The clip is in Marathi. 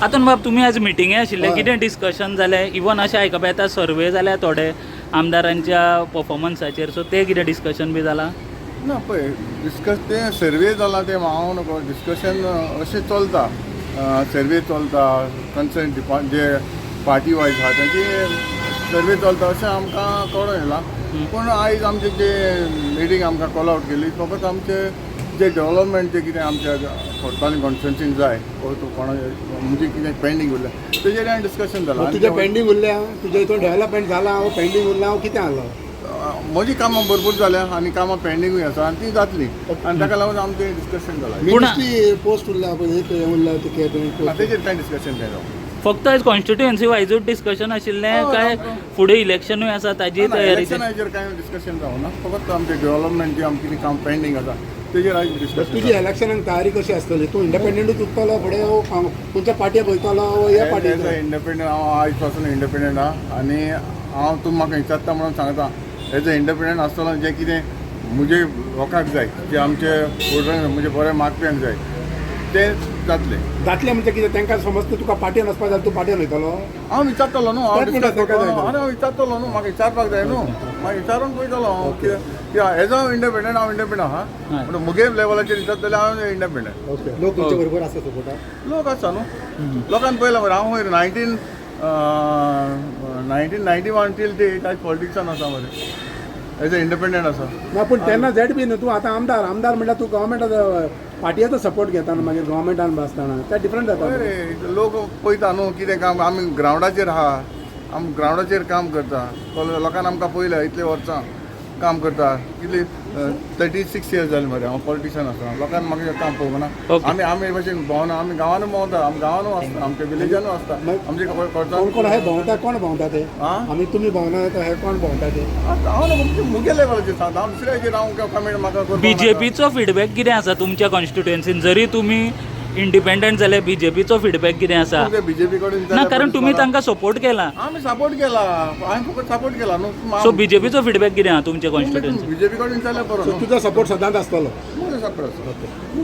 आतां बाब तुमी आज मिटिंगे आशिल्ले कितें डिस्कशन जालें इवन अशें आयकप येता सर्वे जाल्या थोडे आमदारांच्या परफॉर्मन्साचेर सो ते कितें डिस्कशन बी जालां ना पळय ते सर्वे जाला ते हांव नको डिस्कशन अशें चलता सर्वे चलता कन्सर्न जे पार्टी वायज आहा त्यांची सर्वे चलता अशें आमकां कळून येयलां पूण आयज आमचे जे मिटींग आमकां कॉल आउट केली फकत आमचे जे डेव्हलपमेंट जे कितें आमच्या खोर्पाली कॉन्स्टिट्युन्सीन जाय कोणा म्हणजे कितें पेंडींग उरलें तेजेर डिस्कशन जालां तुजें पेंडींग उरलें तुजें हितून डेव्हलपमेंट जालां हांव पेंडींग उरलां हांव कितें आसलो म्हजी कामां भरपूर जाल्या आनी कामां पेंडींगूय आसा आनी ती जातली आनी ताका लागून आमचें डिस्कशन जालां मिनिस्ट्री पोस्ट उरला पळय एक उरला तेजेर कांय डिस्कशन जाय फक्त आज कॉन्स्टिट्युएन्सी वायजूच डिस्कशन आशिल्लें काय फुडें इलेक्शनूय आसा ताजी तयारी इलेक्शनाचेर कांय डिस्कशन जावना फकत आमचें डेव्हलपमेंट जे आमचें काम पेंडींग आसा तेजेर आयज डिस्कशन तुजी इलेक्शनाक तयारी कशी आसतली तूं इंडिपेंडंटूच उरतलो फुडें खंयच्या पार्टयेक वयतलो ह्या पार्टीक इंडिपेंडंट हांव आयज पासून इंडिपेंडंट आहा आनी हांव तुमी म्हाका विचारता म्हणून सांगता एज अ इंडिपेंडंट आसतना जें कितें म्हजे लोकांक जाय जे आमचे वोटरांक म्हणजे बरे मागप्यांक जाय ते जातले म्हणजे कितें तांकां समज तुका पार्टीन वचपाक जाय तूं पार्टीन वयतलो हांव विचारतलो न्हू हांव तेंच म्हणटा ताका जाय तो. हांव विचारतलो न्हू म्हाका विचारपाक जाय न्हू म्हाका विचारून पळयतलो हांव कित्याक एज अ इंडिपेंडंट हांव इंडिपेंडंट आहा पूण मुगे लेवलाचेर विचारता जाल्यार हांव इंडिपेंडंट ओके लोक तुमचे बरोबर आसा सपोर्टाक लोक आसा न्हू लोकांनी पळयलां मरे हांव 1991 टील ते आज पॉलिटिक्सान आसा मरे एज अ इंडिपेंडंट आसा ना पूण तेन्ना झेड बी न्हू तूं आतां आमदार म्हणल्यार तूं गव्हर्मेंट पार्टीयाचो सपोर्ट घेता न्हू मागीर गव्हर्मेंटान बसताना ते डिफरंट जाता रे लोक पळयता न्हू कितें काम आमी ग्रावंडाचेर आहा आमी ग्रावंडाचेर काम करता लोकांनी आमकां पळयल्या इतले वर्सां काम करता कितली 36 इयर्स जाली मरे हांव पॉलिटिशन आसा लोकांनी म्हाका काम पळोवना आमी भशेन भोंवना आमी गांवांनू भोंवता आमी गांवांनू आसता आमच्या विलेजानू आसता आमचे कोण कोण हे भोंवता कोण भोंवता ते आमी तुमी भोंवना येता हे कोण भोंवता ते हांव न्हू मुगे लेवलाचेर सांगता हांव दुसऱ्या हेजेर हांव कमेंट म्हाका बीजेपीचो फीडबॅक कितें आसा तुमच्या कॉन्स्टिट्युएन्सीन जरी तुमी इंडिपेंडंट जाल्यार बीजेपीचो फीडबॅक कितें आसा बीजेपी कडेन ना कारण तुमी तांकां सपोर्ट केला आमी सपोर्ट केला हांवें फकत सपोर्ट केला न्हू सो बीजेपीचो फीडबॅक कितें आहा तुमच्या कॉन्स्टिट्युएन्सीन बीजेपी कडेन जाल्यार बरो तुजो सपोर्ट सदांच आसतलो म्हजो सपोर्ट आसा